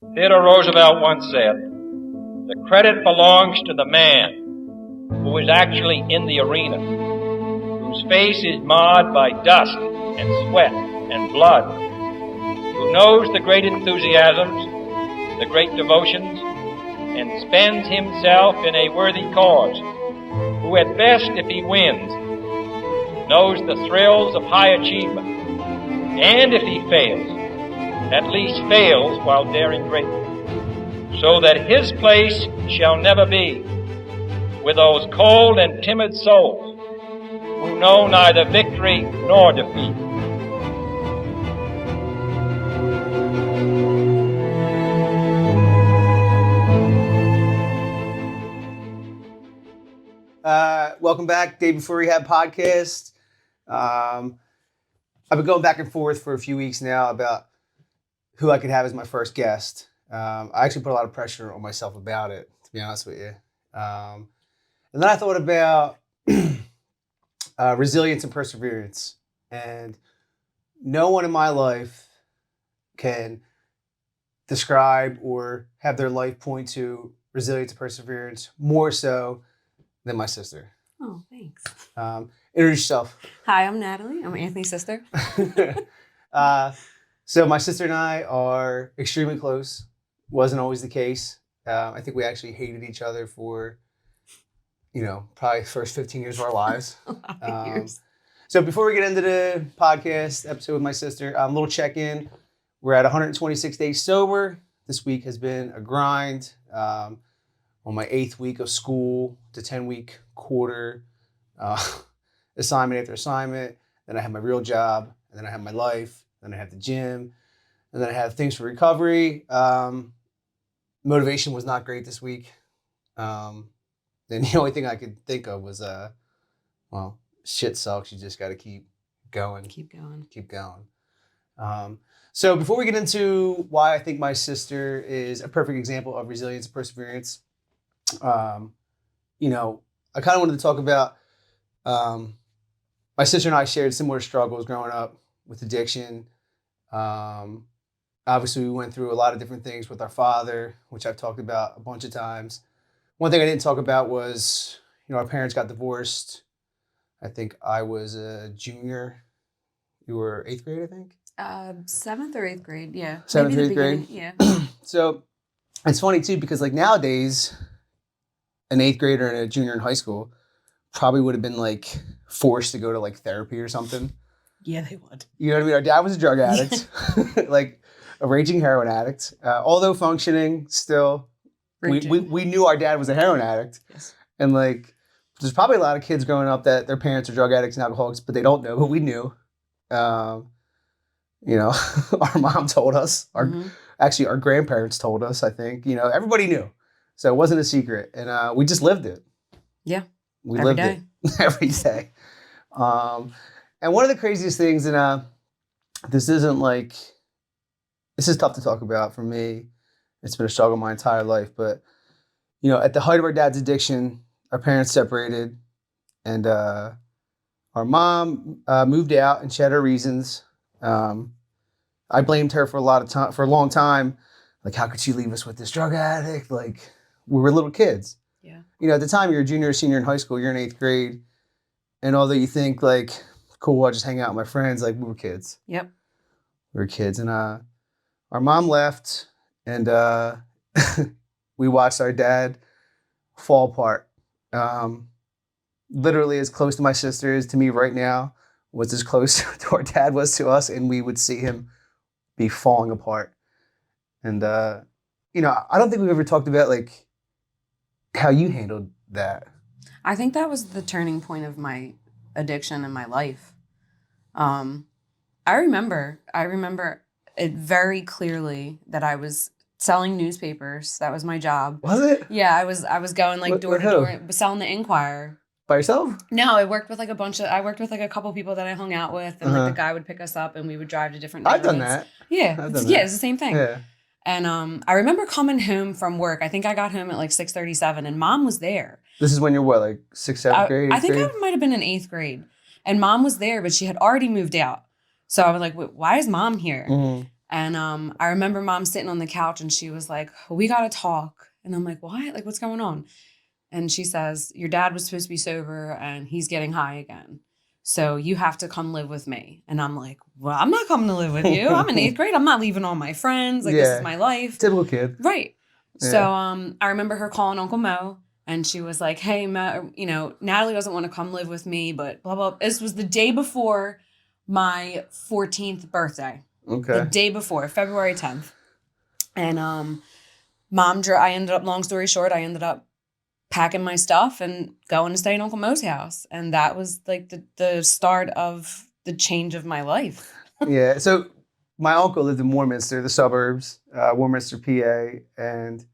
Theodore Roosevelt once said, "The credit belongs to the man who is actually in the arena, whose face is marred by dust and sweat and blood, who knows the great enthusiasms, the great devotions, and spends himself in a worthy cause, who at best, if he wins, knows the thrills of high achievement, and if he fails, at least fails while daring greatly, so that his place shall never be with those cold and timid souls who know neither victory nor defeat." Welcome back, Day Before Rehab podcast. I've been going back and forth for a few weeks now about who I could have as my first guest. I actually put a lot of pressure on myself about it, to be honest with you. And then I thought about resilience and perseverance. And no one in my life can describe or have their life point to resilience and perseverance more so than my sister. Oh, thanks. Introduce yourself. Hi, I'm Natalie. I'm Anthony's sister. So my sister and I are extremely close. Wasn't always the case. I think we actually hated each other for, probably the first 15 years of our lives. A lot of years. So before we get into the podcast episode with my sister, a little check-in. We're at 126 days sober. This week has been a grind. On my 8th week of school, the 10-week quarter, assignment after assignment. Then I have my real job, and then I have my life, then I have the gym, and then I have things for recovery. Motivation was not great this week. Then the only thing I could think of was, shit sucks. You just got to keep going. Keep going. Keep going. So before we get into why I think my sister is a perfect example of resilience and perseverance, I kind of wanted to talk about my sister and I shared similar struggles growing up with addiction. Obviously, we went through a lot of different things with our father, which I've talked about a bunch of times. One thing I didn't talk about was, our parents got divorced. I think I was a junior. You were 8th grade, I think? 7th or 8th grade, yeah. 7th or 8th grade? Yeah. So it's funny, too, because nowadays, an 8th grader and a junior in high school probably would have been forced to go to therapy or something. Yeah, they would. You know what I mean? Our dad was a drug addict, a raging heroin addict. Although functioning still, we knew our dad was a heroin addict. Yes. And there's probably a lot of kids growing up that their parents are drug addicts and alcoholics, but they don't know, but we knew. Our mom told us. Actually, our grandparents told us, I think. Everybody knew. So it wasn't a secret. And we just lived it. Yeah. We lived it every day. And one of the craziest things, and this is tough to talk about for me. It's been a struggle my entire life. But, at the height of our dad's addiction, our parents separated. And our mom moved out, and she had her reasons. I blamed her for a long time. How could she leave us with this drug addict? We were little kids. Yeah. At the time, you're a junior or senior in high school, you're in 8th grade. And although you think, cool, I'll just hang out with my friends, we were kids. Yep. We were kids. And our mom left, and we watched our dad fall apart. Literally as close to my sister is to me right now was as close to our dad was to us, and we would see him be falling apart. And, I don't think we've ever talked about, how you handled that. I think that was the turning point of my addiction in my life. I remember it very clearly that I was selling newspapers. That was my job. Was it? Yeah, I was going door to door, selling the Inquirer. By yourself? No, I worked with a couple people that I hung out with, and the guy would pick us up and we would drive to different neighborhoods. I've done that. Yeah. It's the same thing. Yeah. And I remember coming home from work. I think I got home at 6:37, and Mom was there. This is when you're what, 6th, 7th grade? I think I might have been in 8th grade. And Mom was there, but she had already moved out. So I was like, why is Mom here? Mm-hmm. And I remember mom sitting on the couch and she was like, we got to talk. And I'm like, what? Like, what's going on? And she says, your dad was supposed to be sober and he's getting high again. So you have to come live with me. And I'm like, well, I'm not coming to live with you. I'm in 8th grade. I'm not leaving all my friends. Like, this is my life. Typical kid. Right. Yeah. So I remember her calling Uncle Mo. And she was like, hey, Mo, Natalie doesn't want to come live with me, but blah, blah. This was the day before my 14th birthday. Okay. The day before, February 10th. And I ended up, long story short, I ended up packing my stuff and going to stay in Uncle Mo's house. And that was like the start of the change of my life. Yeah. So my uncle lived in Warminster, the suburbs, Warminster, PA. And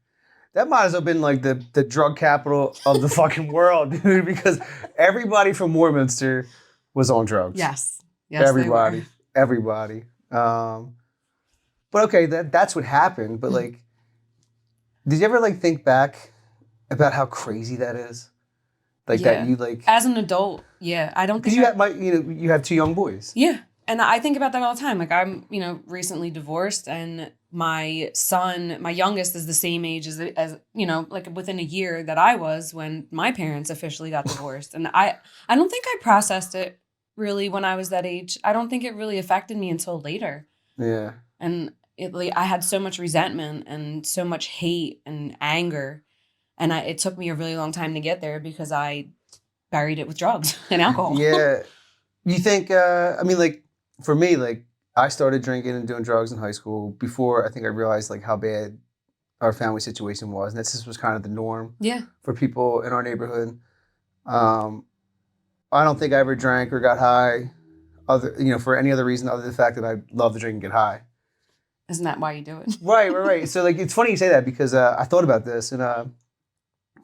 that might as well have been like the drug capital of the fucking world, dude, because everybody from Warminster was on drugs. Yes. Everybody. But okay, that's what happened. But like, did you ever like think back about how crazy that is? Like that you like as an adult, yeah. I don't think you have 2 young boys. Yeah. And I think about that all the time. Like I'm, recently divorced and my son, my youngest is the same age as like within a year that I was when my parents officially got divorced. And I don't think I processed it really when I was that age. I don't think it really affected me until later. Yeah. And I had so much resentment and so much hate and anger. And it took me a really long time to get there because I buried it with drugs and alcohol. Yeah. You think, for me, like, I started drinking and doing drugs in high school before I think I realized, like, how bad our family situation was. And this was kind of the norm for people in our neighborhood. I don't think I ever drank or got high for any other reason other than the fact that I love to drink and get high. Isn't that why you do it? Right. So, like, it's funny you say that because I thought about this. And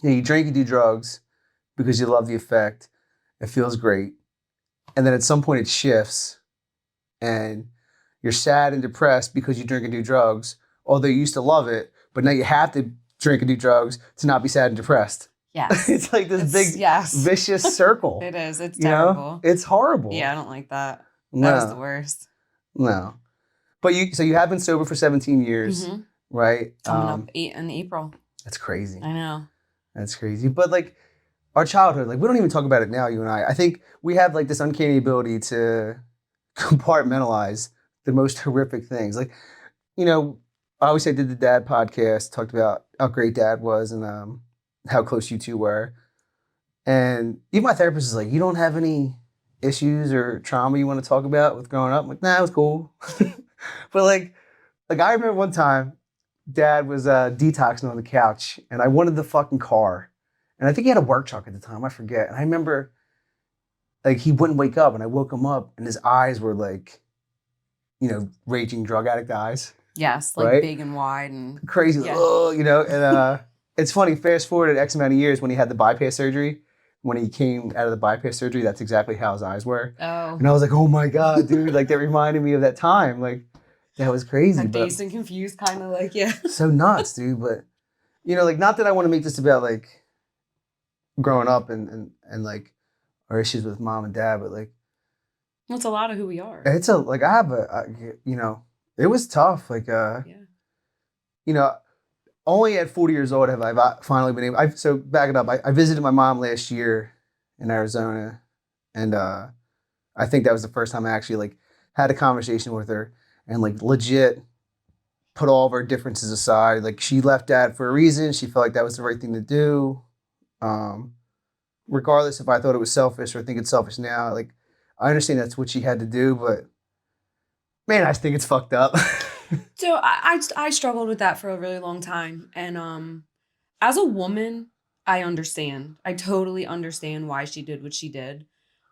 you drink and do drugs because you love the effect. It feels great. And then at some point it shifts. And you're sad and depressed because you drink and do drugs, although you used to love it, but now you have to drink and do drugs to not be sad and depressed. Yes. It's like this vicious circle. It is. It's terrible. It's horrible. Yeah, I don't like that. That was the worst. No. But you have been sober for 17 years, right? Coming up in April. That's crazy. I know. That's crazy. But like our childhood, like we don't even talk about it now, you and I. I think we have like this uncanny ability to compartmentalize the most horrific things. Like, I always say I did the dad podcast, talked about how great dad was and how close you two were. And even my therapist is like, you don't have any issues or trauma you want to talk about with growing up? I'm like, nah, it was cool. But like I remember one time dad was detoxing on the couch and I wanted the fucking car. And I think he had a work truck at the time. I forget. And I remember like he wouldn't wake up and I woke him up and his eyes were like, raging drug addict eyes. Yes, like big and wide and crazy. Yeah. And it's funny, fast forward X amount of years when he had the bypass surgery, when he came out of the bypass surgery, that's exactly how his eyes were. Oh. And I was like, oh my God, dude, like that reminded me of that time. Like that was crazy. Like dazed and confused kind of like, yeah. So nuts, dude. But, like not that I want to make this about like growing up and like, our issues with mom and dad, but like, it's a lot of who we are. It's it was tough. Like, only at 40 years old have I finally been able. So back it up. I visited my mom last year in Arizona, and I think that was the first time I actually like had a conversation with her and like legit put all of our differences aside. Like she left dad for a reason. She felt like that was the right thing to do. Regardless if I thought it was selfish or think it's selfish now, like I understand that's what she had to do, but man, I just think it's fucked up. So I struggled with that for a really long time. And as a woman, I understand. I totally understand why she did what she did.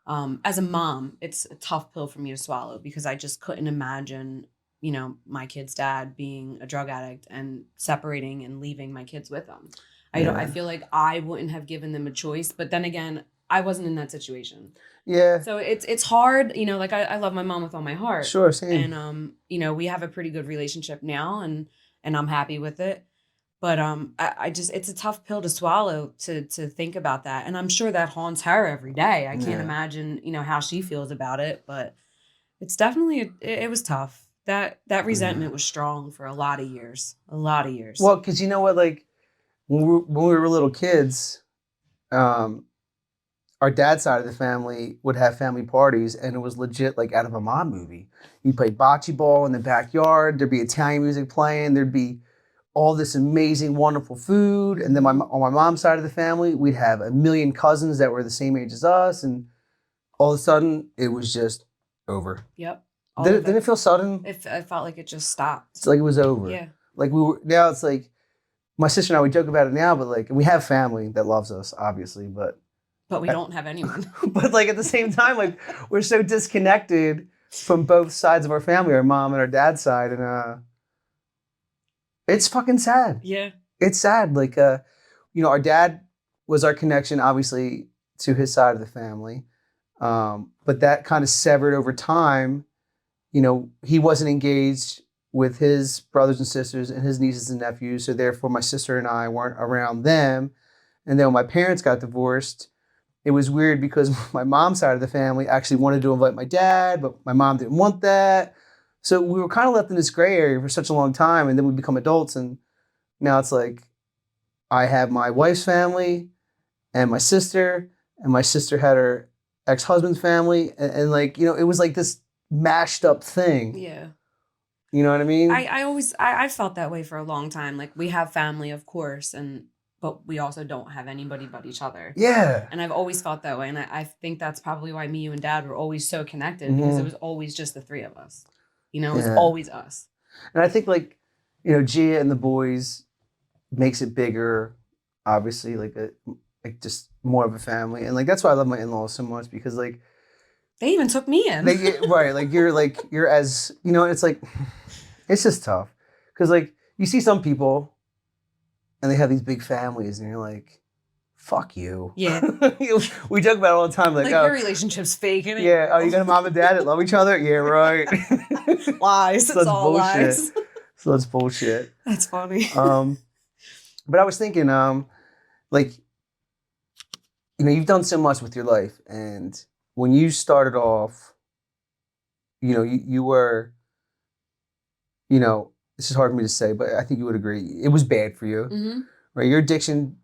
As a mom, it's a tough pill for me to swallow because I just couldn't imagine, my kid's dad being a drug addict and separating and leaving my kids with him. I feel like I wouldn't have given them a choice, but then again, I wasn't in that situation. Yeah. So it's hard, like I love my mom with all my heart. Sure, same. And we have a pretty good relationship now and I'm happy with it. But it's a tough pill to swallow to think about that. And I'm sure that haunts her every day. I can't imagine, how she feels about it, but it's definitely it was tough. That resentment was strong for a lot of years. A lot of years. Well, because you know what, like when we were little kids, our dad's side of the family would have family parties, and it was legit like out of a mob movie. You'd play bocce ball in the backyard. There'd be Italian music playing. There'd be all this amazing, wonderful food. And then on my mom's side of the family, we'd have a million cousins that were the same age as us. And all of a sudden, it was just over. Yep. Didn't it feel sudden? It felt like it just stopped. It's like it was over. Yeah. Like now it's like, my sister and I, we joke about it now, but like, we have family that loves us, obviously, but we don't have anyone. But like at the same time, like we're so disconnected from both sides of our family, our mom and our dad's side. And it's fucking sad. Yeah. It's sad. Like, our dad was our connection, obviously, to his side of the family. But that kind of severed over time. He wasn't engaged with his brothers and sisters and his nieces and nephews. So therefore, my sister and I weren't around them. And then when my parents got divorced, it was weird because my mom's side of the family actually wanted to invite my dad, but my mom didn't want that. So we were kind of left in this gray area for such a long time. And then we become adults. And now it's like, I have my wife's family and my sister had her ex-husband's family. And like, it was like this mashed up thing. Yeah. You know what I mean? I felt that way for a long time. Like, we have family, of course, but we also don't have anybody but each other. Yeah. And I've always felt that way. And I think that's probably why me, you, and Dad were always so connected, because it was always just the three of us. It was always us. And I think, like, Gia and the boys makes it bigger, obviously, like just more of a family. And like, that's why I love my in-laws so much, because like, they even took me in. Right. Like, you're as, it's like, it's just tough. Because like, you see some people and they have these big families and you're like, fuck you. Yeah. We joke about it all the time. Like, your relationship's fake. Isn't it? Yeah. Oh, you got a mom and dad that love each other? Yeah, right. Lies. So it's all bullshit. lies. So that's bullshit. That's funny. But I was thinking, like, you've done so much with your life. And when you started off, you were, this is hard for me to say, but I think you would agree. It was bad for you, mm-hmm. right? Your addiction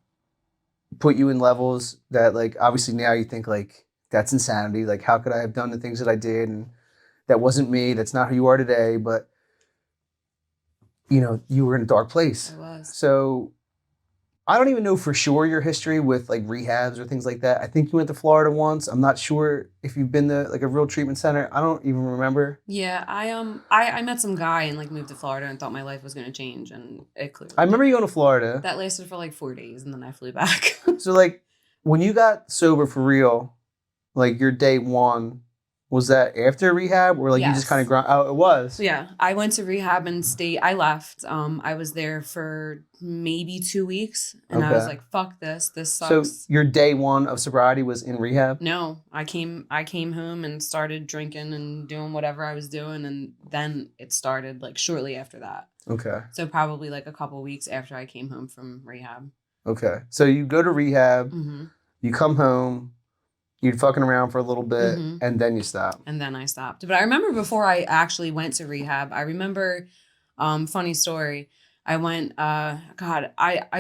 put you in levels that, like, obviously now you think, like, that's insanity. Like, how could I have done the things that I did? And that wasn't me. That's not who you are today. But, you were in a dark place. I was. So I don't even know for sure your history with like rehabs or things like that. I think you went to Florida once. I'm not sure if you've been to like a real treatment center. I don't even remember. Yeah, I met some guy and like moved to Florida and thought my life was going to change, and it clearly I remember you going to Florida. That lasted for like 4 days and then I flew back. So like when you got sober for real, like your day one, was that after rehab or like yes. you just kind of grind? Oh, it was. Yeah, I went to rehab and stayed. I left. I was there for maybe 2 weeks, and I was like, "Fuck this! This sucks." So your day one of sobriety was in rehab? No, I came home and started drinking and doing whatever I was doing, and then it started like shortly after that. Okay. So probably like a couple weeks after I came home from rehab. Okay, so you go to rehab, mm-hmm. you come home. You'd fucking around for a little bit, mm-hmm. and then you stop. And then I stopped. But I remember before I actually went to rehab, I remember, funny story. I went, I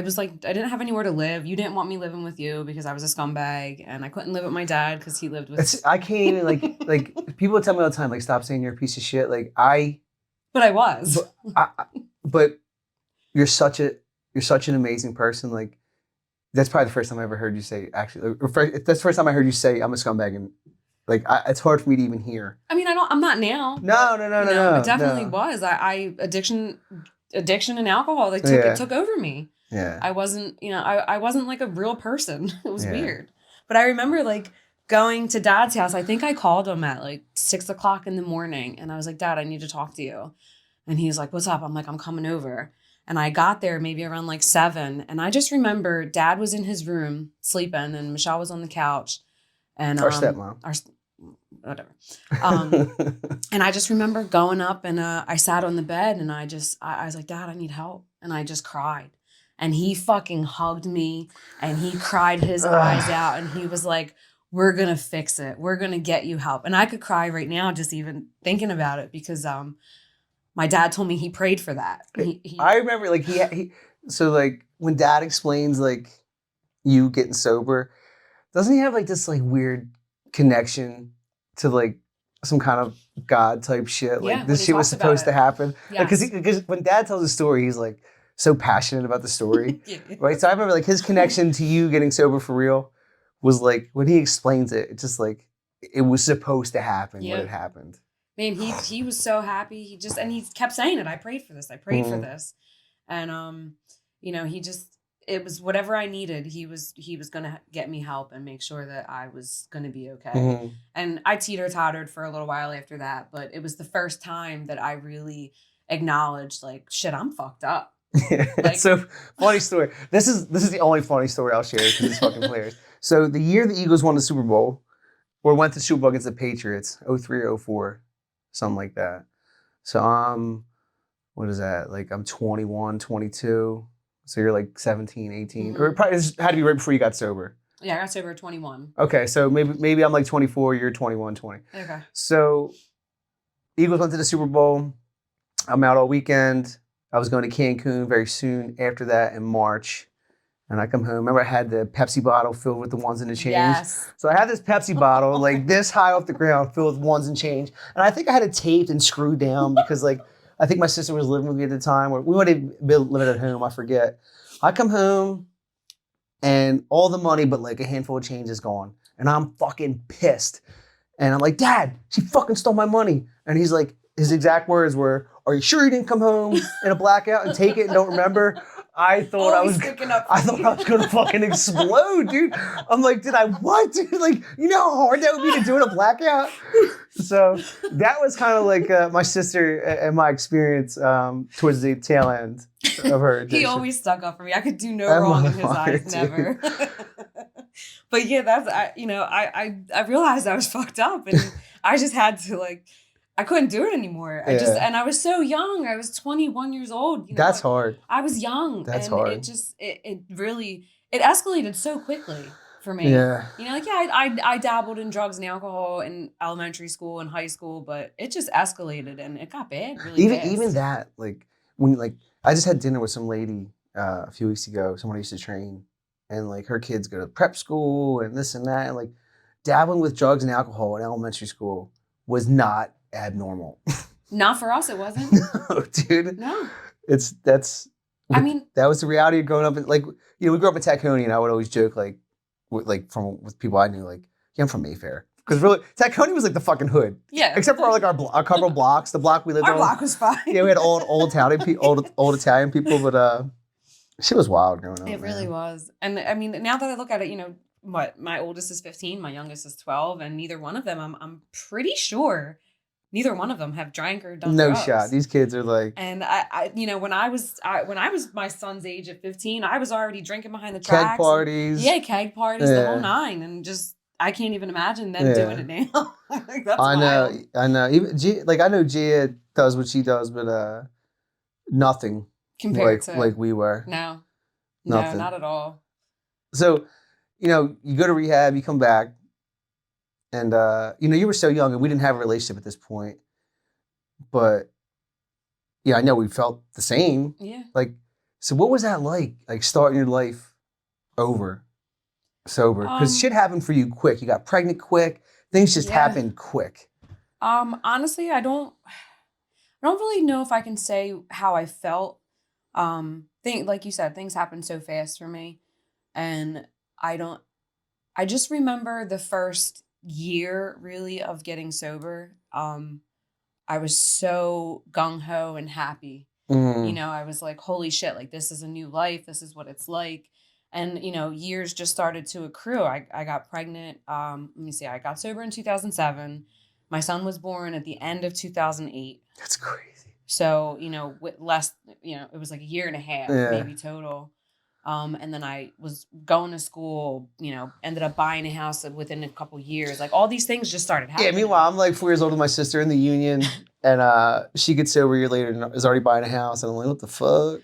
was like, I didn't have anywhere to live. You didn't want me living with you because I was a scumbag, and I couldn't live with my dad because he lived with. I can't even like people would tell me all the time, like, stop saying you're a piece of shit. Like But I was. But you're such an amazing person. Like. That's probably the first time I ever heard you say, actually, that's the first time I heard you say, I'm a scumbag. And like, it's hard for me to even hear. I mean, I'm not now. No. It definitely was. Addiction and alcohol, it took over me. Yeah. I wasn't, I wasn't like a real person. It was weird. But I remember like going to Dad's house. I think I called him at like 6:00 in the morning. And I was like, Dad, I need to talk to you. And he was like, what's up? I'm like, I'm coming over. And I got there maybe around like 7. And I just remember Dad was in his room sleeping and Michelle was on the couch. And our stepmom. Whatever. And I just remember going up and I sat on the bed and I was like, Dad, I need help. And I just cried. And he fucking hugged me and he cried his eyes out. And he was like, we're going to fix it. We're going to get you help. And I could cry right now just even thinking about it because my dad told me he prayed for that. I remember like so like when Dad explains like you getting sober, doesn't he have like this like weird connection to like some kind of God type shit? Like this shit was supposed to happen. Because when Dad tells a story, he's like so passionate about the story, right? So I remember like his connection to you getting sober for real was like when he explains it, it's just like it was supposed to happen when it happened. Man, he was so happy. He kept saying it. I prayed for this. I prayed for this. And you know, it was whatever I needed. He was gonna get me help and make sure that I was gonna be okay. And I teeter-tottered for a little while after that, but it was the first time that I really acknowledged like, shit, I'm fucked up. Like, so funny story. This is the only funny story I'll share because it's fucking hilarious. So the year the Eagles won the Super Bowl, or went to the Super Bowl against the Patriots, 03 or 04, something like that. So what is that? Like I'm 21, 22. So you're like 17, 18. Or it probably had to be right before you got sober. Yeah, I got sober at 21. Okay, so maybe I'm like 24, you're 21, 20. Okay. So Eagles went to the Super Bowl. I'm out all weekend. I was going to Cancun very soon after that in March. And I come home. Remember, I had the Pepsi bottle filled with the ones and the change? Yes. So I had this Pepsi bottle, like this high off the ground, filled with ones and change. And I think I had it taped and screwed down because, like, I think my sister was living with me at the time. Or we might have been living at home. I forget. I come home, and all the money but, like, a handful of change is gone. And I'm fucking pissed. And I'm like, Dad, she fucking stole my money. And he's like, his exact words were, are you sure you didn't come home in a blackout and take it and don't remember? I thought I was gonna fucking explode, dude. I'm like, did I what, dude? Like, you know how hard that would be to do in a blackout? So that was kind of like my sister and my experience towards the tail end of her addiction. He always stuck up for me. I could do no wrong in his eyes, never. But yeah, I realized I was fucked up, and I just had to like. I couldn't do it anymore. And I was so young. I was 21 years old. You know, that's hard. I was young. That's and hard. It really escalated so quickly for me. Yeah. You know, like, I dabbled in drugs and alcohol in elementary school and high school, but it just escalated and it got bad really fast. Even that, like, when, like, I just had dinner with some lady a few weeks ago, someone I used to train, and, like, her kids go to prep school and this and that, and, like, dabbling with drugs and alcohol in elementary school was not abnormal. Not for us, it wasn't. No, dude. No. That was the reality of growing up. Like, you know, we grew up in Tacony, and I would always joke, like with people I knew, like, yeah, I'm from Mayfair. Because really, Tacony was like the fucking hood. Yeah. Except for like our couple blocks, the block we lived on. Our block was fine. Yeah, we had old Italian people, but shit was wild growing up. It really was. And I mean, now that I look at it, you know, my oldest is 15, my youngest is 12, and neither one of them, I'm pretty sure neither one of them have drank or done drugs. Shot. These kids are like. And I you know, when I was my son's age at 15, I was already drinking behind the tracks. Keg parties. Keg parties, the whole nine, and just I can't even imagine them doing it now. Like, that's wild. I know. Even I know Gia does what she does, but nothing compared to like we were. No, nothing. No, not at all. So, you know, you go to rehab, you come back. And, you know, you were so young and we didn't have a relationship at this point. But, yeah, I know we felt the same. Yeah. Like, so what was that like starting your life over, sober? Because shit happened for you quick. You got pregnant quick. Things just happened quick. Honestly, I don't really know if I can say how I felt. Like you said, things happened so fast for me. And I just remember the first year really of getting sober. I was so gung-ho and happy. You know, I was like, holy shit, like this is a new life, this is what it's like. And you know, years just started to accrue. I got pregnant, let me see, I got sober in 2007. My son was born at the end of 2008. That's crazy. So, you know, with less, you know, it was like a year and a half maybe total. And then I was going to school, you know, ended up buying a house within a couple years. Like all these things just started happening. Yeah, meanwhile, I'm like 4 years older than my sister in the union, and she gets sober a year later and is already buying a house. And I'm like, what the fuck?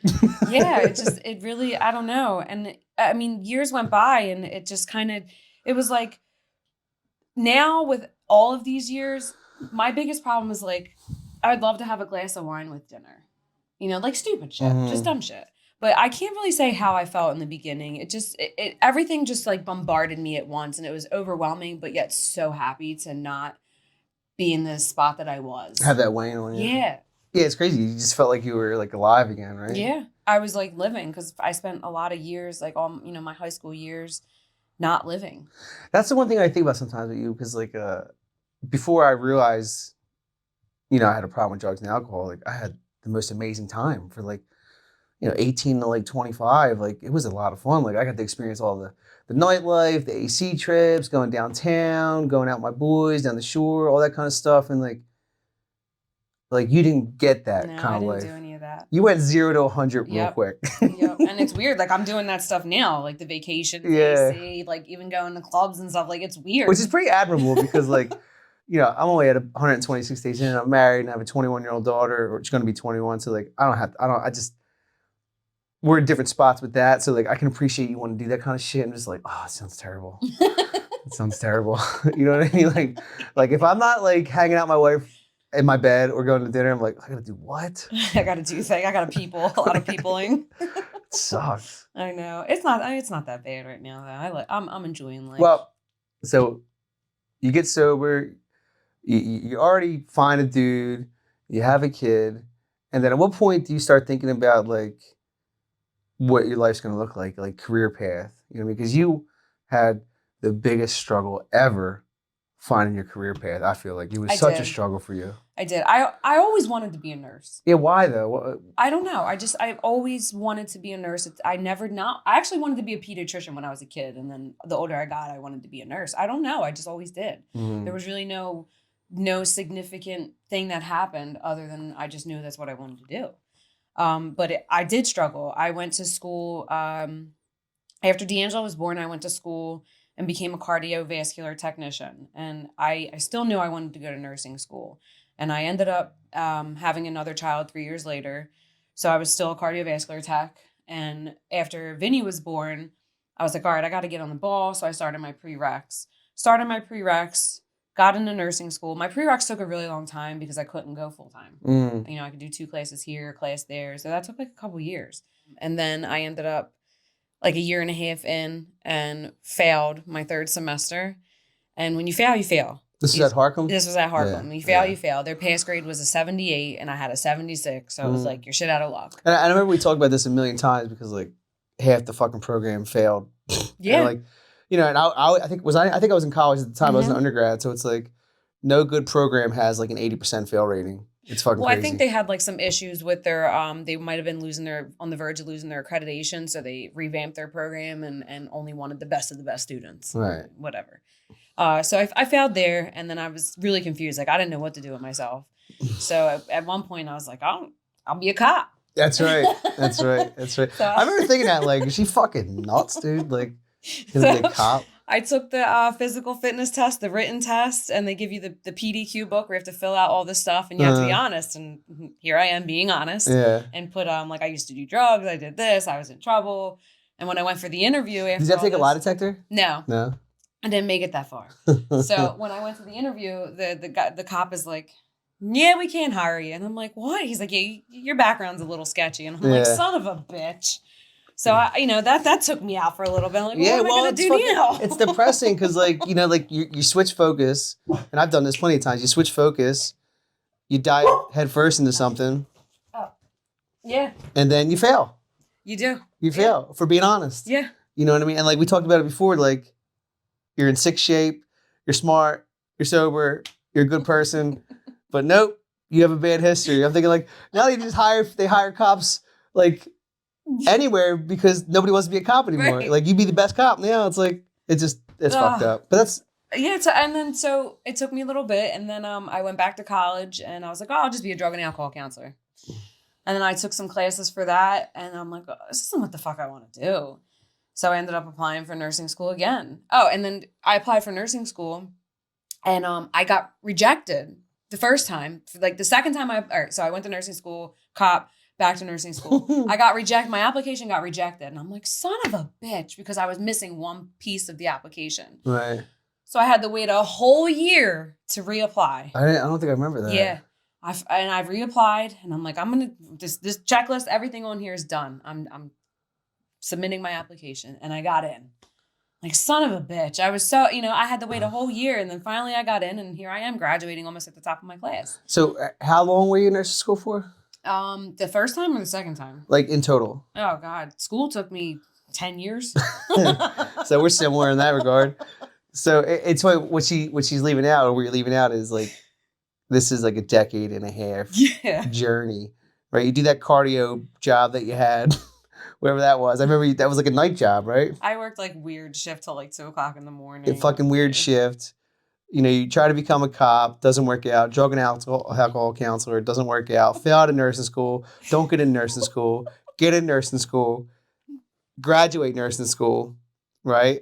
Yeah, it really, I don't know. And I mean, years went by and it just kind of, it was like, now with all of these years, my biggest problem is like, I'd love to have a glass of wine with dinner. You know, like stupid shit, just dumb shit. But I can't really say how I felt in the beginning. It everything just like bombarded me at once, and it was overwhelming, but yet so happy to not be in the spot that I was. Have that weighing on you. Yeah. Yeah, it's crazy. You just felt like you were like alive again, right? Yeah. I was like living because I spent a lot of years, like all, you know, my high school years not living. That's the one thing I think about sometimes with you, because like before I realized, you know, I had a problem with drugs and alcohol, like I had the most amazing time for like, you know, 18 to like 25. Like it was a lot of fun. Like I got to experience all the nightlife, the AC trips, going downtown, going out with my boys down the shore, all that kind of stuff. And like you didn't get that kind of life. I didn't do any of that. You went 0 to 100 real quick. Yep. And it's weird. Like I'm doing that stuff now, like the vacation, AC, like even going to clubs and stuff. Like it's weird. Which is pretty admirable because like, you know, I'm only at 126 days in, and I'm married and I have a 21-year-old daughter, or she's going to be 21. So like, we're in different spots with that. So like, I can appreciate you want to do that kind of shit. I'm just like, oh, it sounds terrible. It sounds terrible. You know what I mean? Like if I'm not like hanging out with my wife in my bed or going to dinner, I'm like, I gotta do what? I gotta do things. I gotta people. A lot of peopling. It sucks. I know. It's not that bad right now though. I'm enjoying life. Well, so you get sober, you already find a dude, you have a kid, and then at what point do you start thinking about like what your life's gonna look like career path? You know what I mean? Because you had the biggest struggle ever finding your career path. I feel like it was such a struggle for you. I did. I always wanted to be a nurse. Yeah, why though? I don't know. I always wanted to be a nurse. I actually wanted to be a pediatrician when I was a kid, and then the older I got, I wanted to be a nurse. I don't know. I just always did. Mm-hmm. There was really no significant thing that happened other than I just knew that's what I wanted to do. But I did struggle. I went to school after D'Angelo was born. I went to school and became a cardiovascular technician. And I still knew I wanted to go to nursing school. And I ended up having another child 3 years later. So I was still a cardiovascular tech. And after Vinny was born, I was like, all right, I got to get on the ball. So I started my prereqs. Got into nursing school. My prereqs took a really long time because I couldn't go full time. You know, I could do 2 classes here, a class there. So that took like a couple years. And then I ended up like a year and a half in and failed my 3rd semester. And when you fail, you fail. This was at Harcum? This was at Harcum. When you fail, you fail. Their pass grade was a 78 and I had a 76. So it was like, you're shit out of luck. And I remember we talked about this a million times because like half the fucking program failed. Yeah. And, like, you know, and I think I was in college at the time. I was an undergrad. So it's like no good program has like an 80% fail rating. It's fucking crazy. I think they had like some issues with their, they might have been on the verge of losing their accreditation. So they revamped their program and only wanted the best of the best students. Right. Whatever. So I failed there and then I was really confused. Like I didn't know what to do with myself. So at one point I was like, I'll be a cop. That's right. That's right. That's right. So, I remember thinking that like, is she fucking nuts, dude? Like, is it a cop? I took the physical fitness test, the written test, and they give you the PDQ book where you have to fill out all this stuff and you have to be honest. And here I am being honest. Yeah. And put like I used to do drugs, I did this, I was in trouble. And when I went for the interview after did you have to take a lie detector? No. No. I didn't make it that far. So when I went to the interview, the cop is like, yeah, we can't hire you. And I'm like, what? He's like, yeah, your background's a little sketchy. And I'm like, son of a bitch. So that took me out for a little bit. I'm like, what am I gonna do now? It's depressing because like, you know, like you switch focus, and I've done this plenty of times. You switch focus, you dive head first into something. Oh. Yeah. And then you fail. You do. You fail for being honest. Yeah. You know what I mean? And like we talked about it before, like you're in sick shape, you're smart, you're sober, you're a good person, but nope, you have a bad history. I'm thinking like now they hire cops like anywhere because nobody wants to be a cop anymore. Right. Like you be the best cop. Now it's like it's fucked up. But that's so it took me a little bit, and then I went back to college, and I was like, oh, I'll just be a drug and alcohol counselor. And then I took some classes for that, and I'm like, oh, this isn't what the fuck I want to do. So I ended up applying for nursing school again. Oh, and then I applied for nursing school, and I got rejected the first time. Like the second time so I went to nursing school, cop. Back to nursing school. I got rejected. My application got rejected. And I'm like, son of a bitch, because I was missing one piece of the application. Right. So I had to wait a whole year to reapply. I don't think I remember that. Yeah. I've reapplied, and I'm like, I'm gonna this checklist, everything on here is done. I'm submitting my application, and I got in. Like, son of a bitch. I was so, I had to wait a whole year, and then finally I got in, and here I am graduating almost at the top of my class. So how long were you in nursing school for? The first time or the second time? Like in total? Oh God. School took me 10 years. So we're similar in that regard. So it's what she's leaving out, or what you're leaving out, is like, this is like a decade and a half journey, right? You do that cardio job that you had, whatever that was. I remember that was like a night job, right? I worked like weird shift till like 2:00 in the morning. A fucking weird shift. You try to become a cop, doesn't work out. Drug and alcohol counselor, doesn't work out. Fail out of nursing school, don't get in nursing school, get in nursing school, graduate nursing school, right?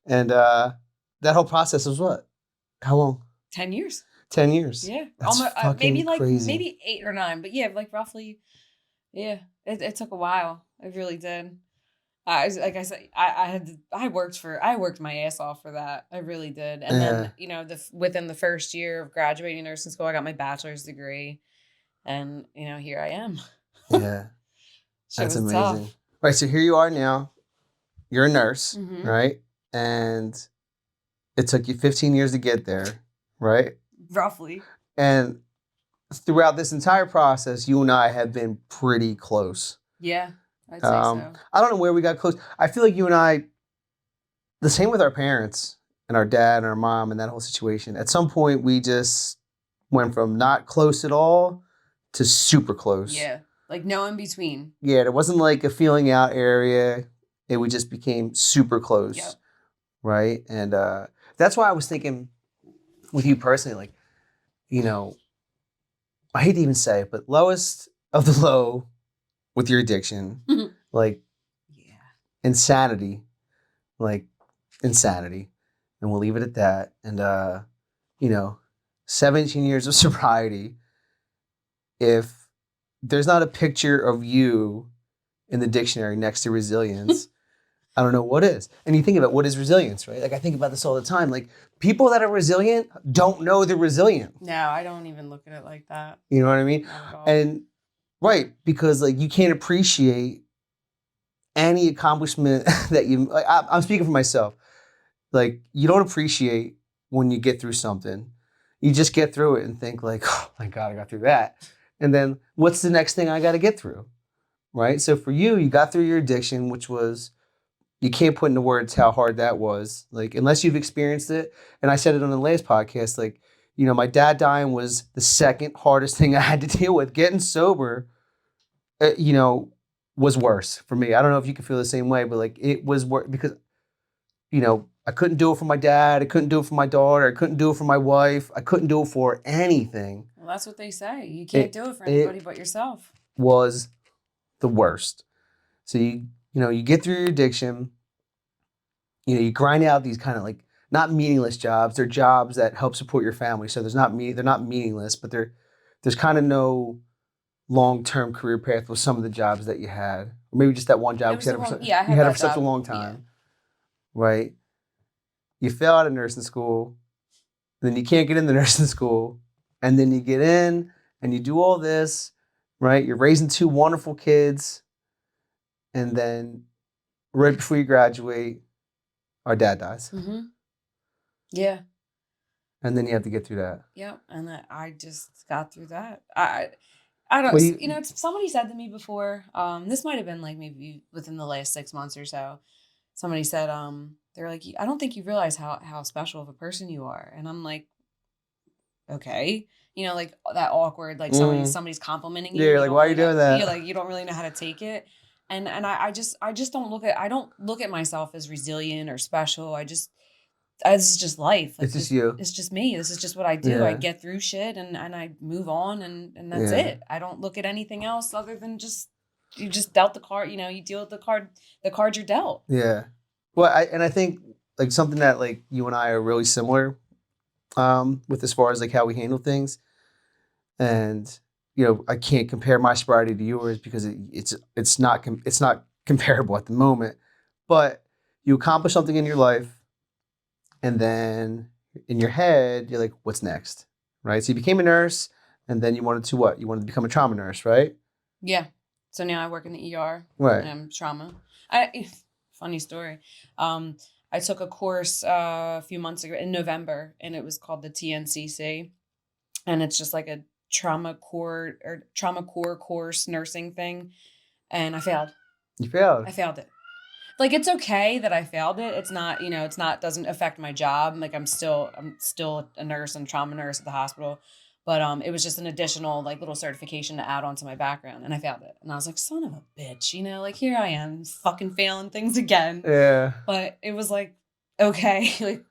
And that whole process was what? How long? 10 years. 10 years. Yeah. That's fucking maybe like crazy. maybe 8 or 9, but yeah, like roughly. Yeah, it took a while. It really did. Like I said, I worked my ass off for that. I really did. And then, within the first year of graduating nursing school, I got my bachelor's degree, and here I am. Yeah. That's amazing. Tough. Right. So here you are now. You're a nurse, Mm-hmm. right? And it took you 15 years to get there, right? Roughly. And throughout this entire process, you and I have been pretty close. Yeah, I'd say so. I don't know where we got close. I feel like you and I, the same with our parents and our dad and our mom and that whole situation. At some point, we just went from not close at all to super close. Yeah, like no in between. Yeah, there wasn't like a feeling out area. We just became super close. Yep. Right? And that's why I was thinking with you personally, like, I hate to even say it, but lowest of the low with your addiction, like insanity, and we'll leave it at that. And 17 years of sobriety. If there's not a picture of you in the dictionary next to resilience, I don't know what is. And you think about what is resilience, right? Like, I think about this all the time. Like, people that are resilient don't know they're resilient. No, I don't even look at it like that. You know what I mean? Not at all. And right, because like you can't appreciate any accomplishment that you. Like, I'm speaking for myself. Like, you don't appreciate when you get through something. You just get through it and think like, oh my God, I got through that. And then what's the next thing I got to get through, right? So for you, you got through your addiction, which was. You can't put into words how hard that was, like, unless you've experienced it. And I said it on the last podcast, like, my dad dying was the second hardest thing I had to deal with. Getting sober, was worse for me. I don't know if you can feel the same way, but like, it was worse because, I couldn't do it for my dad. I couldn't do it for my daughter. I couldn't do it for my wife. I couldn't do it for anything. Well, that's what they say. You can't do it for anybody but yourself. Was the worst. So you get through your addiction, you grind out these kind of like not meaningless jobs. They're jobs that help support your family. So they're not meaningless, but there's kind of no long-term career path with some of the jobs that you had. Or maybe just that one job. You had it for such a long time. Yeah. Right? You fail out of nursing school, then you can't get into nursing school, and then you get in and you do all this, right? You're raising 2 wonderful kids. And then right before you graduate, our dad dies. Mm-hmm. Yeah. And then you have to get through that. Yep. And I just got through that. I don't, somebody said to me before, this might've been like maybe within the last 6 months or so. Somebody said, they're like, I don't think you realize how special of a person you are. And I'm like, okay. Like that awkward, like somebody's complimenting you. Yeah, like, why are you doing that? You're like, you don't really know how to take it. And I just don't look at myself as resilient or special. This is just life. Like, it's just you. It's just me. This is just what I do. Yeah. I get through shit and I move on and that's it. I don't look at anything else other than you just dealt the card, you deal with the cards you're dealt. Yeah. Well, I think like something that like you and I are really similar with as far as like how we handle things. And I can't compare my sobriety to yours because it's not comparable at the moment. But you accomplish something in your life, and then in your head you're like, what's next, right? So you became a nurse, And then you wanted to what? You wanted to become a trauma nurse, right? Yeah. So now I work in the ER. Right. And I'm trauma. Funny story. I took a course a few months ago in November, and it was called the TNCC. And it's just like a trauma core course nursing thing. And I failed. You failed. I failed it. Like, it's okay that I failed it. It's not, doesn't affect my job. Like, I'm still a nurse and trauma nurse at the hospital. But it was just an additional like little certification to add on to my background, and I failed it. And I was like, son of a bitch, like here I am fucking failing things again. Yeah. But it was like, okay, like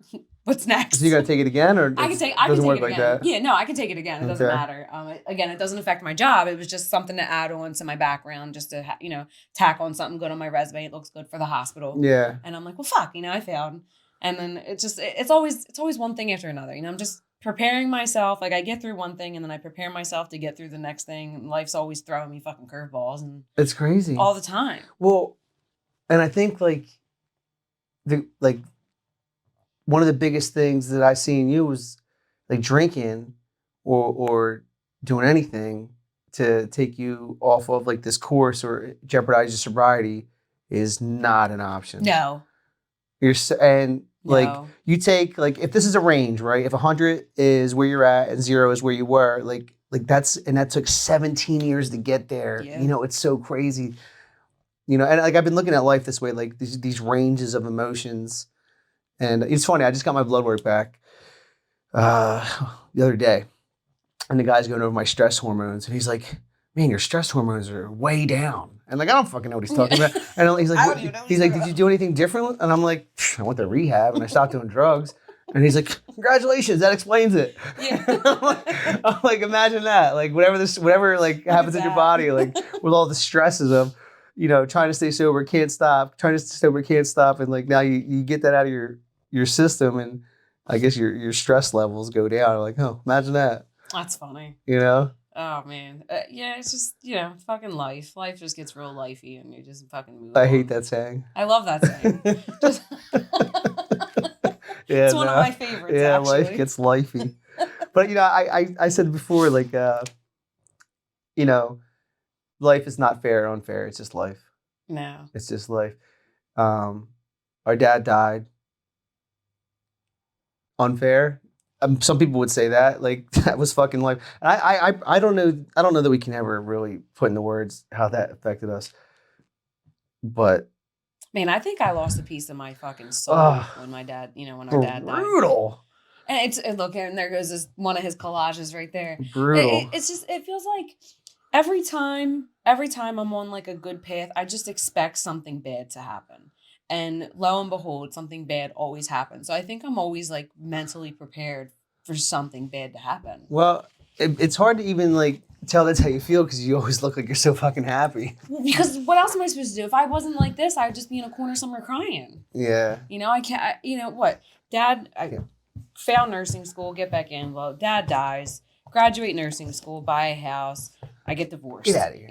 what's next? So you gotta take it again, or I can take it again. That? Yeah, no, I can take it again. It doesn't matter. Again, it doesn't affect my job. It was just something to add on to my background, just to tack on something good on my resume. It looks good for the hospital. Yeah. And I'm like, well, fuck, I failed. And then it's always one thing after another. I'm just preparing myself. Like, I get through one thing and then I prepare myself to get through the next thing. And life's always throwing me fucking curveballs, and it's crazy all the time. Well, and I think one of the biggest things that I see in you was like drinking or doing anything to take you off of like this course or jeopardize your sobriety is not an option. No. Like, you take, like, if this is a range, right? If 100 is where you're at and 0 is where you were, like that took 17 years to get there. Yeah. It's so crazy. And like, I've been looking at life this way, like these ranges of emotions. And it's funny, I just got my blood work back the other day. And the guy's going over my stress hormones. And he's like, man, your stress hormones are way down. And like, I don't fucking know what he's talking about. And he's like, did you do anything different? And I'm like, I went to rehab and I stopped doing drugs. And he's like, congratulations, that explains it. Yeah. I'm like, imagine that. Like, whatever like happens in your body, like with all the stresses of, trying to stay sober, can't stop, and like now you get that out of your system, and I guess your stress levels go down. Like, oh, imagine that. That's funny. Oh, man. Yeah, it's just, fucking life. Life just gets real lifey, and you just fucking move on. I hate that saying. I love that saying. Yeah, it's one of my favorites, yeah, actually. Life gets lifey. But, I said before, like, life is not fair or unfair. It's just life. No. It's just life. Our dad died. Unfair? Some people would say that, like, that was fucking life. And I don't know that we can ever really put into words how that affected us. But man, I think I lost a piece of my fucking soul when my dad, when our dad died. Brutal. And look, and there goes one of his collages right there. Brutal. It's just, it feels like every time I'm on like a good path, I just expect something bad to happen. And lo and behold, something bad always happens. So I think I'm always like mentally prepared for something bad to happen. Well, it's hard to even like tell that's how you feel because you always look like you're so fucking happy. Because what else am I supposed to do? If I wasn't like this, I would just be in a corner somewhere crying. Yeah. I can't, what? Dad, fail nursing school, get back in. Well, dad dies, graduate nursing school, buy a house, I get divorced. Get out of here.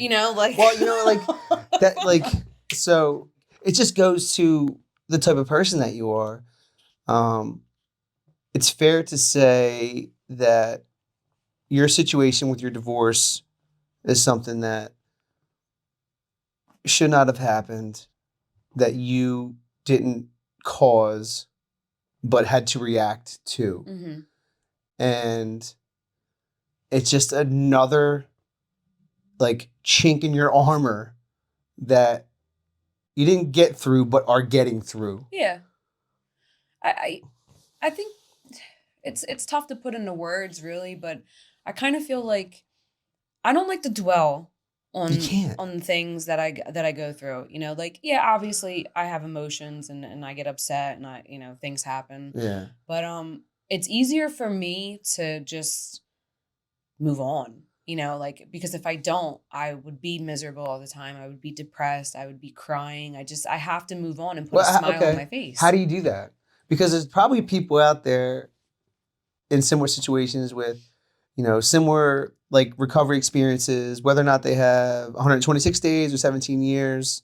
So it just goes to the type of person that you are. It's fair to say that your situation with your divorce is something that should not have happened, that you didn't cause, but had to react to. Mm-hmm. And it's just another like chink in your armor that you didn't get through, but are getting through. Yeah. I think it's tough to put into words, really, but I kind of feel like I don't like to dwell on things that I go through. Obviously I have emotions and I get upset and things happen. Yeah. But it's easier for me to just move on. Because if I don't, I would be miserable all the time. I would be depressed. I would be crying. I have to move on and put a smile on my face. How do you do that? Because there's probably people out there in similar situations with, similar like recovery experiences, whether or not they have 126 days or 17 years,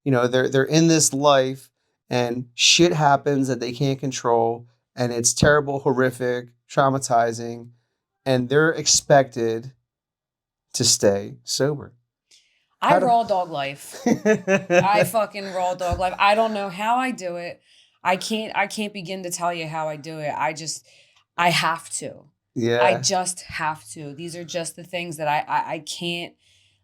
they're in this life and shit happens that they can't control and it's terrible, horrific, traumatizing, and they're expected to stay sober? I raw dog life. I fucking raw dog life. I don't know how I do it. I can't begin to tell you how I do it. I have to. Yeah. I just have to. These are just the things that I can't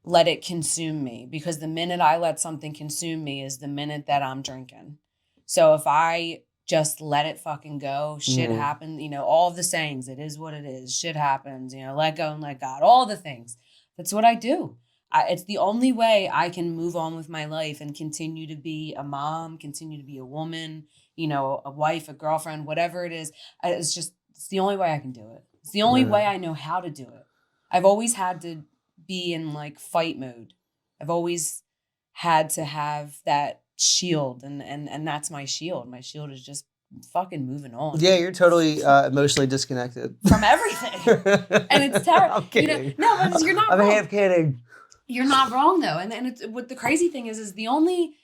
let it consume me, because the minute I let something consume me is the minute that I'm drinking. So if I just let it fucking go, shit happens, all of the sayings, it is what it is, shit happens, let go and let God, all the things. That's what I do. It's the only way I can move on with my life and continue to be a mom, continue to be a woman, a wife, a girlfriend, whatever it is. It's the only way I can do it. It's the only way I know how to do it. I've always had to be in like fight mode. I've always had to have that shield, and that's my shield. My shield is just fucking moving on. Yeah, you're totally emotionally disconnected from everything, and it's terrible. I'm kidding. No, but you're not. I'm wrong. half kidding. You're not wrong though, and it's what the crazy thing is the only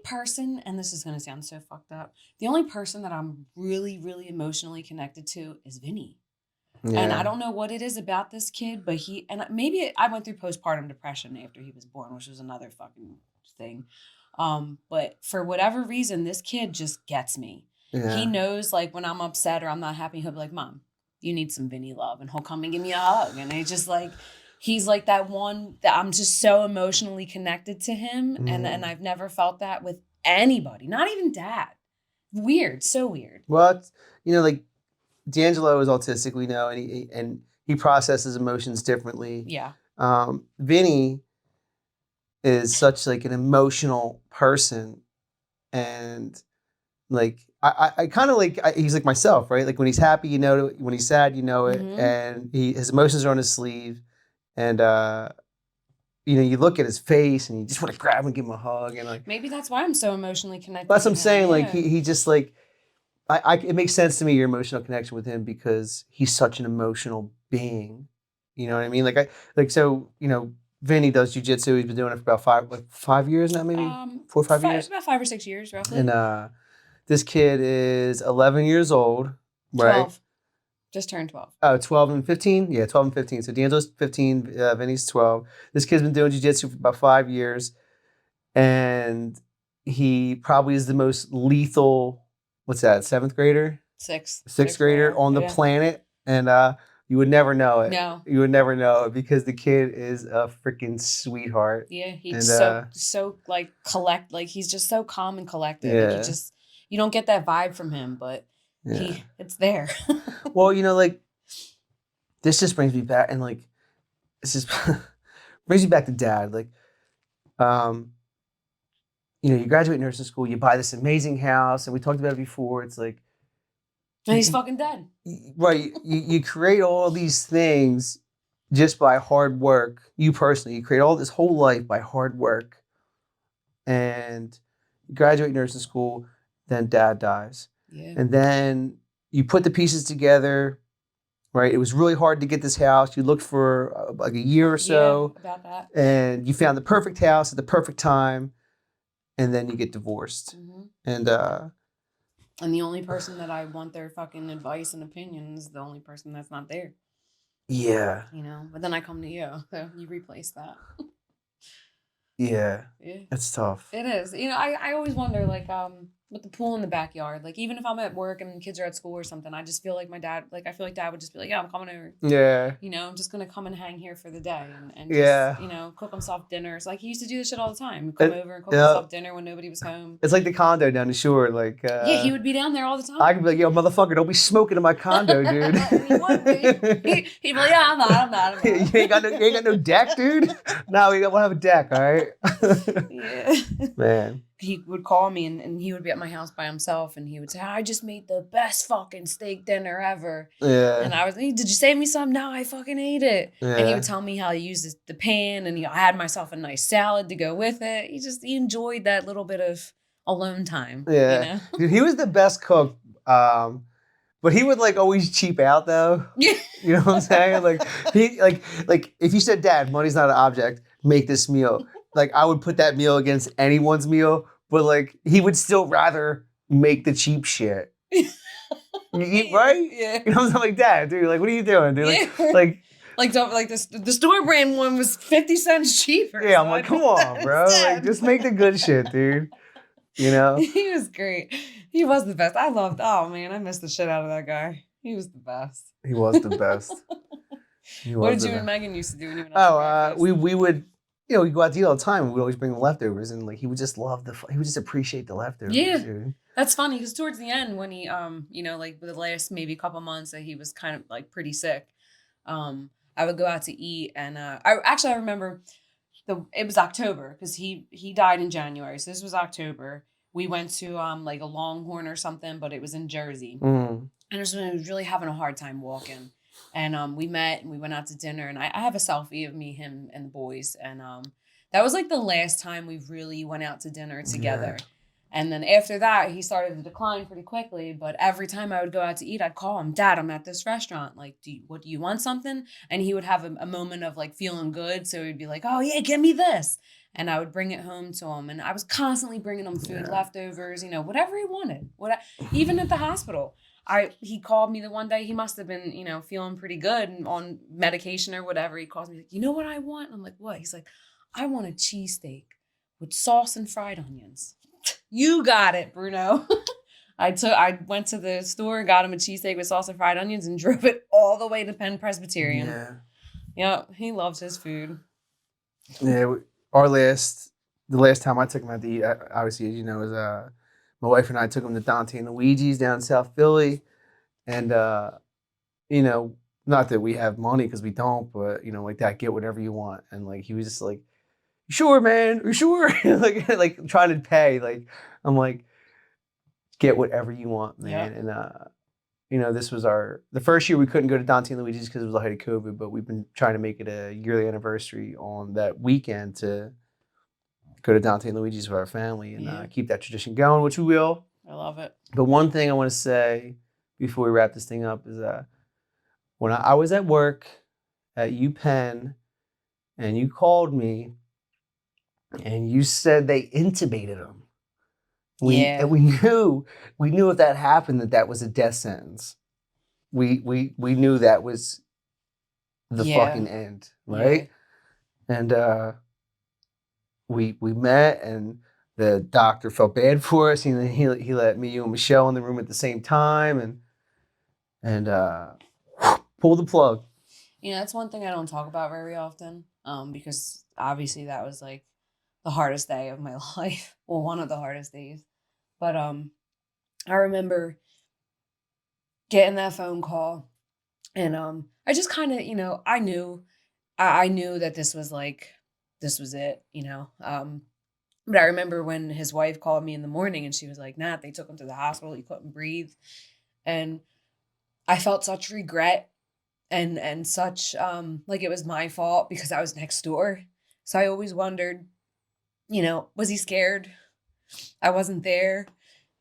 person, and this is gonna sound so fucked up, the only person that I'm really, really emotionally connected to is Vinny. Yeah. And I don't know what it is about this kid, but maybe I went through postpartum depression after he was born, which was another fucking thing. But for whatever reason, this kid just gets me. Yeah. He knows, like, when I'm upset or I'm not happy, he'll be like, Mom, you need some Vinny love. And he'll come and give me a hug. And it's just like, he's like that one that I'm just so emotionally connected to him. And I've never felt that with anybody, not even Dad. Weird, so weird. Well, like, D'Angelo is autistic, we know, and he processes emotions differently. Yeah. Vinny is such like an emotional person, and like I kind of like he's like myself, right? Like when he's happy, you know it. When he's sad, you know it. And his emotions are on his sleeve, and you look at his face and you just want to grab him and give him a hug, and like maybe that's why I'm so emotionally connected. That's what I'm saying. Like he just like. It makes sense to me, your emotional connection with him, because he's such an emotional being. You know what I mean? Vinny does jujitsu. He's been doing it for about 5 years now, maybe 4 or 5 years. About 5 or 6 years, roughly. And this kid is 11 years old, right? 12. Just turned 12. Oh, 12 and 15? Yeah, 12 and 15. So D'Angelo's 15, Vinny's 12. This kid's been doing jujitsu for about 5 years, and he probably is the most lethal. What's that? 7th grader? Sixth grader on the planet, and you would never know it. No, you would never know it, because the kid is a freaking sweetheart. Yeah, he's so like he's just so calm and collected. Yeah. Like you don't get that vibe from him, but it's there. Well, like this just brings me back, and like this just brings me back to Dad. Like, you graduate nursing school, you buy this amazing house, and we talked about it before. It's like, and he's fucking dead. Right. You create all these things just by hard work. You personally, you create all this whole life by hard work. And you graduate nursing school, then Dad dies. Yeah. And then you put the pieces together, right? It was really hard to get this house. You looked for like a year or so. Yeah, about that. And you found the perfect house at the perfect time. And then you get divorced. And the only person that I want their fucking advice and opinion is the only person that's not there. Yeah. But then I come to you, so you replace that. Yeah. It's tough. It is. I always wonder, like, with the pool in the backyard, like, even if I'm at work and kids are at school or something, I just feel like my dad, like, I feel like Dad would just be like, yeah, I'm coming over. Yeah. I'm just going to come and hang here for the day and just, cook himself dinners. Like, he used to do this shit all the time. He'd come over and cook himself dinner when nobody was home. It's like the condo down the shore. Like, yeah, he would be down there all the time. I could be like, yo, motherfucker, don't be smoking in my condo, dude. He would be. He'd be like, yeah, I'm not. You ain't got no deck, dude? No, we'll have a deck, all right? Yeah. Man. He would call me and he would be at my house by himself and he would say, I just made the best fucking steak dinner ever. Yeah. And I was, did you save me some? No, I fucking ate it. Yeah. And he would tell me how he used the pan, and I had myself a nice salad to go with it. He enjoyed that little bit of alone time. Yeah. Dude, he was the best cook. But he would like always cheap out though. Yeah. You know what I'm saying? Like he like if you said, Dad, money's not an object, make this meal. Like I would put that meal against anyone's meal, but like he would still rather make the cheap shit. Right? Yeah. You know what I'm like, Dad, dude, like what are you doing, dude? Like, yeah. like Like the store brand one was 50 cents cheaper. Yeah, I'm like, come on, bro. Like, just make the good shit, dude. You know? He was great. He was the best. Oh man, I missed the shit out of that guy. He was the best. He was the best. What did you and Megan used to do when you went out? We would, we go out to eat all the time. We'd always bring him leftovers, and like he would just he would just appreciate the leftovers. Yeah, dude. That's funny because towards the end, when he, like the last maybe couple months that he was kind of like pretty sick, I would go out to eat, and I remember it was October because he died in January, so this was October. We went to like a Longhorn or something, but it was in Jersey, and it was when I was really having a hard time walking. And we met and we went out to dinner, and I have a selfie of me, him, and the boys. And that was like the last time we really went out to dinner together. Yeah. And then after that, he started to decline pretty quickly. But every time I would go out to eat, I'd call him, Dad, I'm at this restaurant. Like, do you want something? And he would have a moment of like feeling good. So he'd be like, oh yeah, give me this. And I would bring it home to him. And I was constantly bringing him food, leftovers, whatever he wanted. Even at the hospital. He called me the one day, he must have been, feeling pretty good and on medication or whatever. He calls me like, you know what I want? I'm like, what? He's like, I want a cheesesteak with sauce and fried onions. You got it, Bruno. I went to the store, got him a cheesesteak with sauce and fried onions, and drove it all the way to Penn Presbyterian. Yeah. Yeah, he loves his food. Yeah, the last time I took him out to eat, obviously, as you know, was my wife and I took him to Dante and Luigi's down in South Philly. And, not that we have money because we don't, but, like that, get whatever you want. And like, he was just like, sure, man, you sure? like trying to pay. Like, I'm like, get whatever you want, man. Yeah. And, this was the first year we couldn't go to Dante and Luigi's because it was the height of COVID, but we've been trying to make it a yearly anniversary on that weekend to go to Dante and Luigi's with our family and keep that tradition going, which we will. I love it. But one thing I want to say before we wrap this thing up is when I was at work at UPenn and you called me and you said they intubated him. And we knew if that happened that was a death sentence. We knew that was the fucking end, right? Yeah. And we met, and the doctor felt bad for us. He let me, you and Michelle in the room at the same time, and pulled the plug. That's one thing I don't talk about very often, because obviously that was like the hardest day of my life. Well, one of the hardest days. But I remember getting that phone call, and I just kind of, I knew that this was it, But I remember when his wife called me in the morning and she was like, Nat, they took him to the hospital. He couldn't breathe. And I felt such regret and such like it was my fault because I was next door. So I always wondered, was he scared? I wasn't there.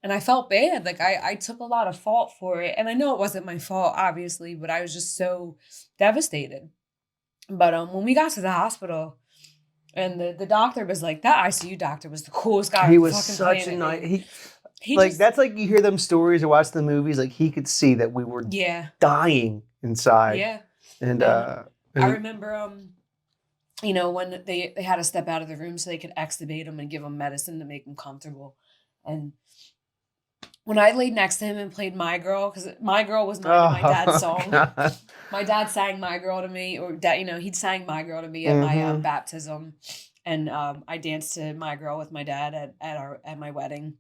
And I felt bad. Like I took a lot of fault for it. And I know it wasn't my fault, obviously, but I was just so devastated. But when we got to the hospital and the doctor was like, that ICU doctor was the coolest guy. He was such a nice, that's like you hear them stories or watch the movies, like he could see that we were dying inside. Yeah. And I remember, when they had to step out of the room so they could extubate him and give him medicine to make him comfortable. And when I laid next to him and played My Girl, because My Girl was not my dad's song. God. My dad sang My Girl to me, or he'd sang My Girl to me at my baptism, and I danced to My Girl with my dad at my wedding,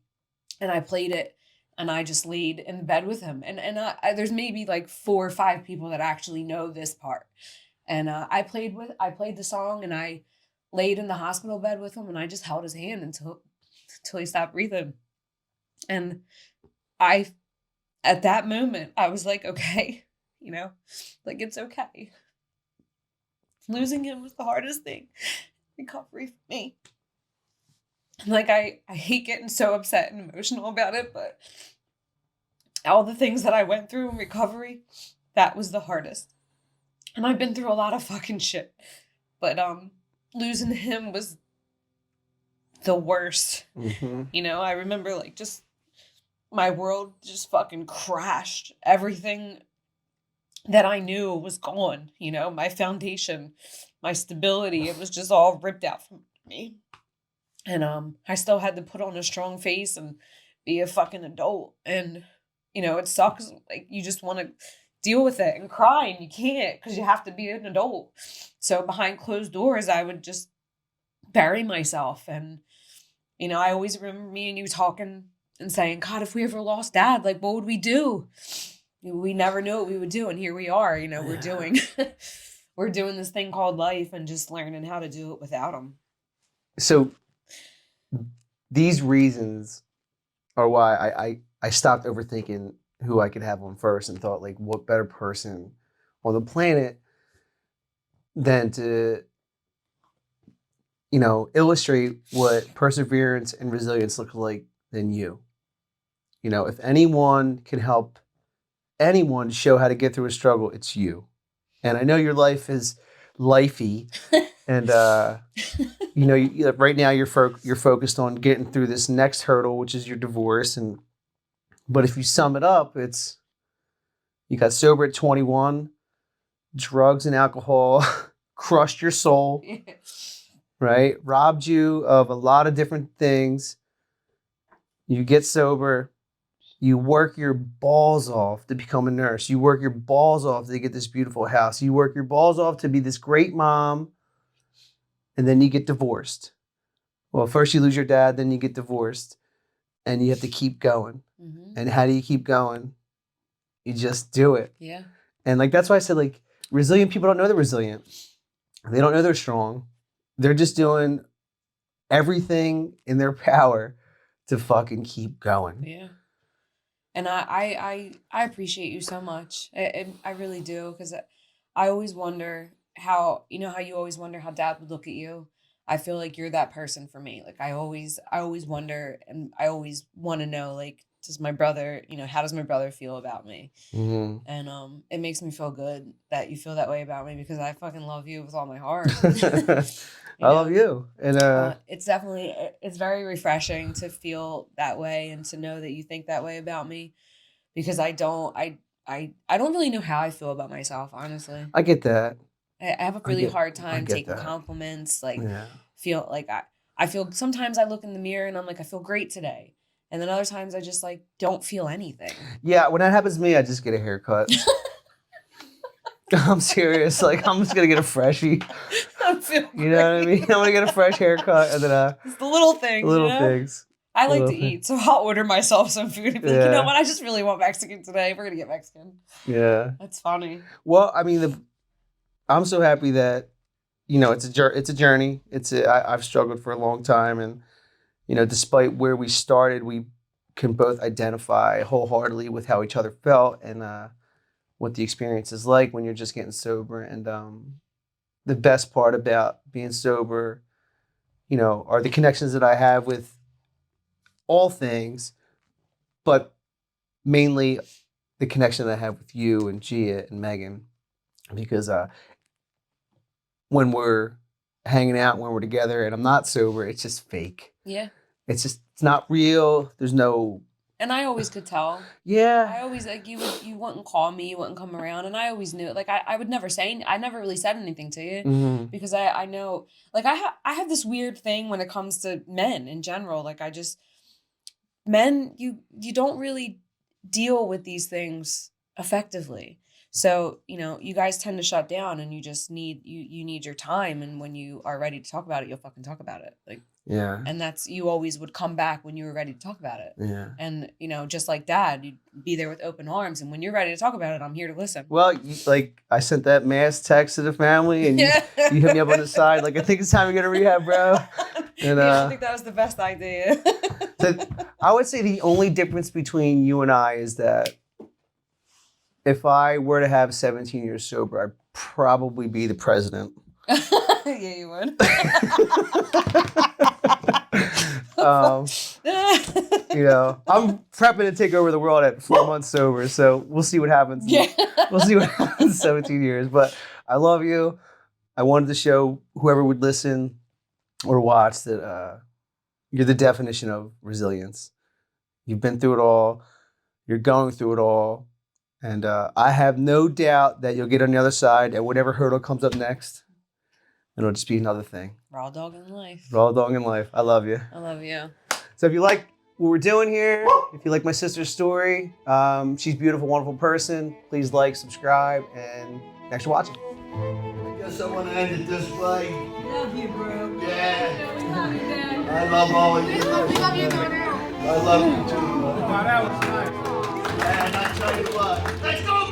and I played it, and I just laid in bed with him, and there's maybe like 4 or 5 people that actually know this part, and I played the song, and I laid in the hospital bed with him, and I just held his hand until he stopped breathing, and at that moment, I was like, okay, like it's okay. Losing him was the hardest thing. Recovery for me. And like, I hate getting so upset and emotional about it, but all the things that I went through in recovery, that was the hardest. And I've been through a lot of fucking shit, but losing him was the worst. Mm-hmm. I remember like just my world just fucking crashed. Everything that I knew was gone. You know, my foundation, my stability, it was just all ripped out from me. And I still had to put on a strong face and be a fucking adult. And, you know, it sucks. Like, you just want to deal with it and cry, and you can't because you have to be an adult. So behind closed doors, I would just bury myself. And, you know, I always remember me and you talking and saying, God, if we ever lost dad, like, what would we do? We never knew what we would do. And here we are, you know, we're doing this thing called life and just learning how to do it without him. So these reasons are why I stopped overthinking who I could have on first and thought, like, what better person on the planet than to, you know, illustrate what perseverance and resilience look like than you. You know, if anyone can help anyone show how to get through a struggle, it's you. And I know your life is lifey, and you know, right now you're focused on getting through this next hurdle, which is your divorce. And but if you sum it up, it's you got sober at 21, drugs and alcohol crushed your soul, right? Robbed you of a lot of different things. You get sober. You work your balls off to become a nurse. You work your balls off to get this beautiful house. You work your balls off to be this great mom. And then you get divorced. Well, first you lose your dad, then you get divorced. And you have to keep going. Mm-hmm. And how do you keep going? You just do it. Yeah. And like that's why I said, like, resilient people don't know they're resilient. They don't know they're strong. They're just doing everything in their power to fucking keep going. Yeah. And I appreciate you so much. I really do, because I always wonder how, you know, how you always wonder how dad would look at you. I feel like you're that person for me. Like I always wonder, and I always want to know, like, does my brother, you know, how does my brother feel about me? Mm-hmm. And it makes me feel good that you feel that way about me, because I fucking love you with all my heart. I love you. And it's definitely, it's very refreshing to feel that way and to know that you think that way about me, because I don't really know how I feel about myself, honestly. I get that. I have a really hard time taking compliments. Like, feel like I feel sometimes I look in the mirror and I'm like, I feel great today. And then other times I just like don't feel anything. Yeah, when that happens to me, I just get a haircut. I'm serious. Like, I'm just gonna get a freshie. You know what I mean? I'm gonna get a fresh haircut, and then it's the little things. Little things. I like to eat, so I'll order myself some food and be like, you know what? I just really want Mexican today. We're gonna get Mexican. Yeah, that's funny. Well, I mean, I'm so happy that, you know, it's a journey. I've struggled for a long time, and, you know, despite where we started, we can both identify wholeheartedly with how each other felt and what the experience is like when you're just getting sober. And the best part about being sober, you know, are the connections that I have with all things, but mainly the connection that I have with you and Gia and Megan, because when we're hanging out, when we're together and I'm not sober, it's just fake. Yeah. It's not real. There's no. And I always could tell. Yeah. I always, like, you wouldn't call me, you wouldn't come around, and I always knew it. Like, I would never say, I never really said anything to you, mm-hmm. because I know, like, I have this weird thing when it comes to men in general. Like, men, you don't really deal with these things effectively. So, you know, you guys tend to shut down, and you just need, you need your time. And when you are ready to talk about it, you'll fucking talk about it. Like, yeah. And that's, you always would come back when you were ready to talk about it. Yeah. And, you know, just like dad, you'd be there with open arms. And when you're ready to talk about it, I'm here to listen. Well, like, I sent that mass text to the family, and you hit me up on the side. Like, I think it's time to go to rehab, bro. And I think that was the best idea. I would say the only difference between you and I is that if I were to have 17 years sober, I'd probably be the president. Yeah, you would. You know, I'm prepping to take over the world at 4 months sober, so we'll see what happens. Yeah. We'll see what happens in 17 years. But I love you. I wanted to show whoever would listen or watch that you're the definition of resilience. You've been through it all. You're going through it all. And I have no doubt that you'll get on the other side, and whatever hurdle comes up next, it'll just be another thing. Raw dog in life. Raw dog in life. I love you. I love you. So if you like what we're doing here, if you like my sister's story, she's a beautiful, wonderful person. Please like, subscribe, and thanks for watching. I guess I want to end it this way. Love you, bro. Yeah. We love you, Dad. I love all of you. We love you, daughter. I love you too. Wow, that was nice. And I tell you what, let's go!